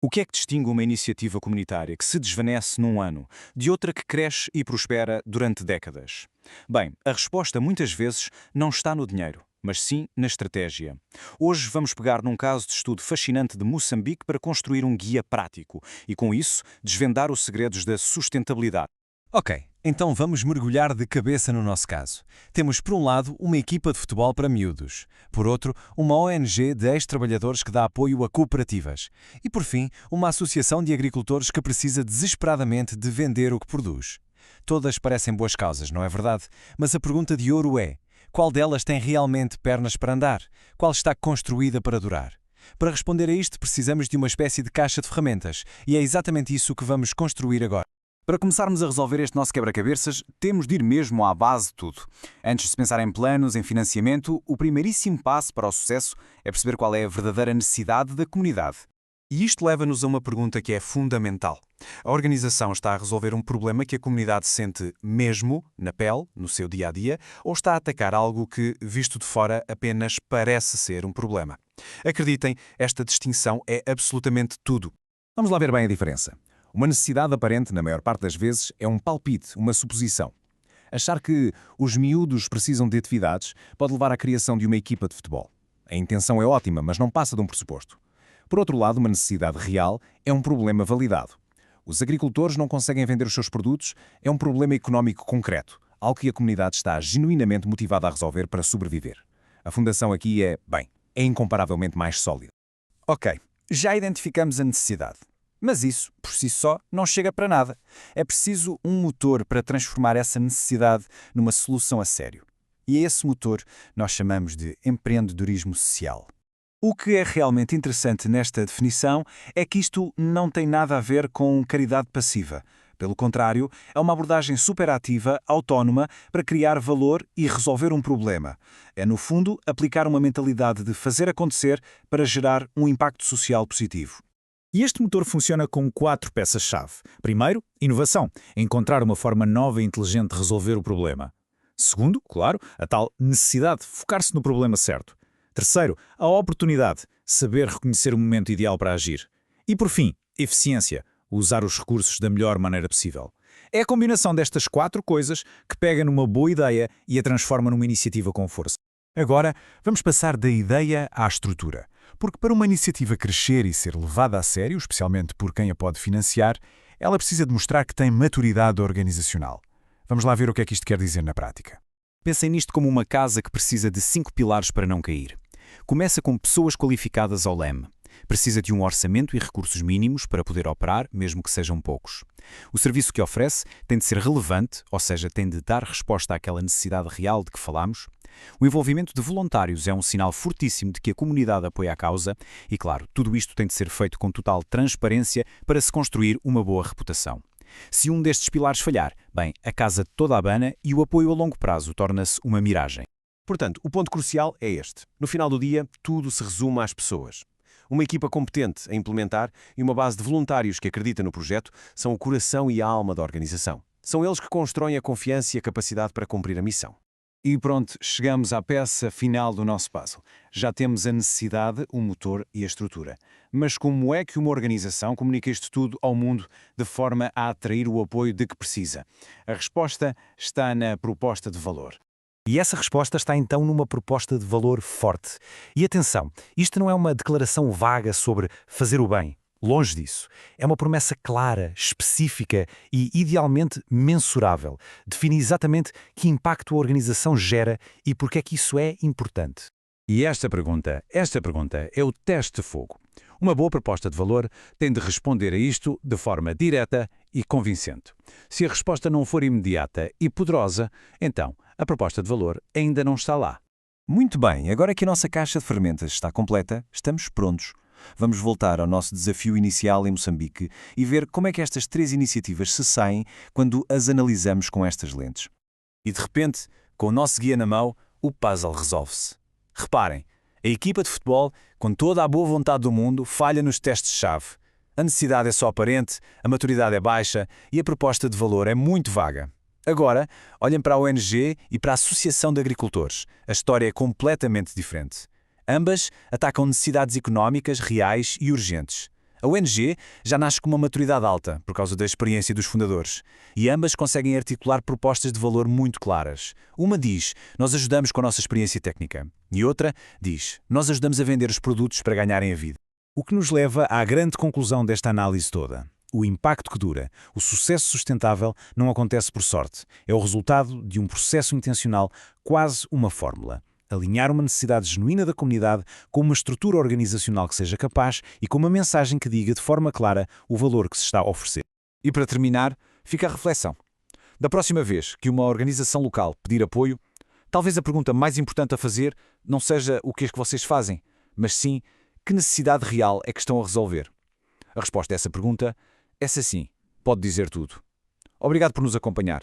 O que é que distingue uma iniciativa comunitária que se desvanece num ano de outra que cresce e prospera durante décadas? Bem, a resposta muitas vezes não está no dinheiro, mas sim na estratégia. Hoje vamos pegar num caso de estudo fascinante de Moçambique para construir um guia prático e, com isso, desvendar os segredos da sustentabilidade. Ok, então vamos mergulhar de cabeça no nosso caso. Temos, por um lado, uma equipa de futebol para miúdos. Por outro, uma ONG de ex-trabalhadores que dá apoio a cooperativas. E, por fim, uma associação de agricultores que precisa desesperadamente de vender o que produz. Todas parecem boas causas, não é verdade? Mas a pergunta de ouro é: qual delas tem realmente pernas para andar? Qual está construída para durar? Para responder a isto, precisamos de uma espécie de caixa de ferramentas, e é exatamente isso que vamos construir agora. Para começarmos a resolver este nosso quebra-cabeças, temos de ir mesmo à base de tudo. Antes de se pensar em planos, em financiamento, o primeiríssimo passo para o sucesso é perceber qual é a verdadeira necessidade da comunidade. E isto leva-nos a uma pergunta que é fundamental. A organização está a resolver um problema que a comunidade sente mesmo, na pele, no seu dia-a-dia, ou está a atacar algo que, visto de fora, apenas parece ser um problema? Acreditem, esta distinção é absolutamente tudo. Vamos lá ver bem a diferença. Uma necessidade aparente, na maior parte das vezes, é um palpite, uma suposição. Achar que os miúdos precisam de atividades pode levar à criação de uma equipa de futebol. A intenção é ótima, mas não passa de um pressuposto. Por outro lado, uma necessidade real é um problema validado. Os agricultores não conseguem vender os seus produtos, é um problema económico concreto, algo que a comunidade está genuinamente motivada a resolver para sobreviver. A fundação aqui é incomparavelmente mais sólida. Ok, já identificamos a necessidade. Mas isso, por si só, não chega para nada. É preciso um motor para transformar essa necessidade numa solução a sério. E a esse motor nós chamamos de empreendedorismo social. O que é realmente interessante nesta definição é que isto não tem nada a ver com caridade passiva. Pelo contrário, é uma abordagem superativa, autónoma, para criar valor e resolver um problema. É, no fundo, aplicar uma mentalidade de fazer acontecer para gerar um impacto social positivo. E este motor funciona com 4 peças-chave. Primeiro, inovação, encontrar uma forma nova e inteligente de resolver o problema. Segundo, claro, a tal necessidade, focar-se no problema certo. Terceiro, a oportunidade, saber reconhecer o momento ideal para agir. E por fim, eficiência, usar os recursos da melhor maneira possível. É a combinação destas 4 coisas que pega numa boa ideia e a transforma numa iniciativa com força. Agora, vamos passar da ideia à estrutura. Porque para uma iniciativa crescer e ser levada a sério, especialmente por quem a pode financiar, ela precisa demonstrar que tem maturidade organizacional. Vamos lá ver o que é que isto quer dizer na prática. Pensem nisto como uma casa que precisa de 5 pilares para não cair. Começa com pessoas qualificadas ao leme. Precisa de um orçamento e recursos mínimos para poder operar, mesmo que sejam poucos. O serviço que oferece tem de ser relevante, ou seja, tem de dar resposta àquela necessidade real de que falámos. O envolvimento de voluntários é um sinal fortíssimo de que a comunidade apoia a causa e, claro, tudo isto tem de ser feito com total transparência para se construir uma boa reputação. Se um destes pilares falhar, bem, a casa toda abana e o apoio a longo prazo torna-se uma miragem. Portanto, o ponto crucial é este. No final do dia, tudo se resume às pessoas. Uma equipa competente a implementar e uma base de voluntários que acredita no projeto são o coração e a alma da organização. São eles que constroem a confiança e a capacidade para cumprir a missão. E pronto, chegamos à peça final do nosso puzzle. Já temos a necessidade, o motor e a estrutura. Mas como é que uma organização comunica isto tudo ao mundo de forma a atrair o apoio de que precisa? A resposta está na proposta de valor. E essa resposta está então numa proposta de valor forte. E atenção, isto não é uma declaração vaga sobre fazer o bem. Longe disso. É uma promessa clara, específica e, idealmente, mensurável. Define exatamente que impacto a organização gera e porque é que isso é importante. E esta pergunta é o teste de fogo. Uma boa proposta de valor tem de responder a isto de forma direta e convincente. Se a resposta não for imediata e poderosa, então a proposta de valor ainda não está lá. Muito bem, agora que a nossa caixa de ferramentas está completa, estamos prontos. Vamos voltar ao nosso desafio inicial em Moçambique e ver como é que estas 3 iniciativas se saem quando as analisamos com estas lentes. E de repente, com o nosso guia na mão, o puzzle resolve-se. Reparem, a equipa de futebol, com toda a boa vontade do mundo, falha nos testes-chave. A necessidade é só aparente, a maturidade é baixa e a proposta de valor é muito vaga. Agora, olhem para a ONG e para a Associação de Agricultores. A história é completamente diferente. Ambas atacam necessidades económicas reais e urgentes. A ONG já nasce com uma maturidade alta, por causa da experiência dos fundadores, e ambas conseguem articular propostas de valor muito claras. Uma diz, nós ajudamos com a nossa experiência técnica, e outra diz, nós ajudamos a vender os produtos para ganharem a vida. O que nos leva à grande conclusão desta análise toda. O impacto que dura, o sucesso sustentável, não acontece por sorte. É o resultado de um processo intencional, quase uma fórmula. Alinhar uma necessidade genuína da comunidade com uma estrutura organizacional que seja capaz e com uma mensagem que diga de forma clara o valor que se está a oferecer. E para terminar, fica a reflexão. Da próxima vez que uma organização local pedir apoio, talvez a pergunta mais importante a fazer não seja o que é que vocês fazem, mas sim que necessidade real é que estão a resolver. A resposta a essa pergunta, essa sim, pode dizer tudo. Obrigado por nos acompanhar.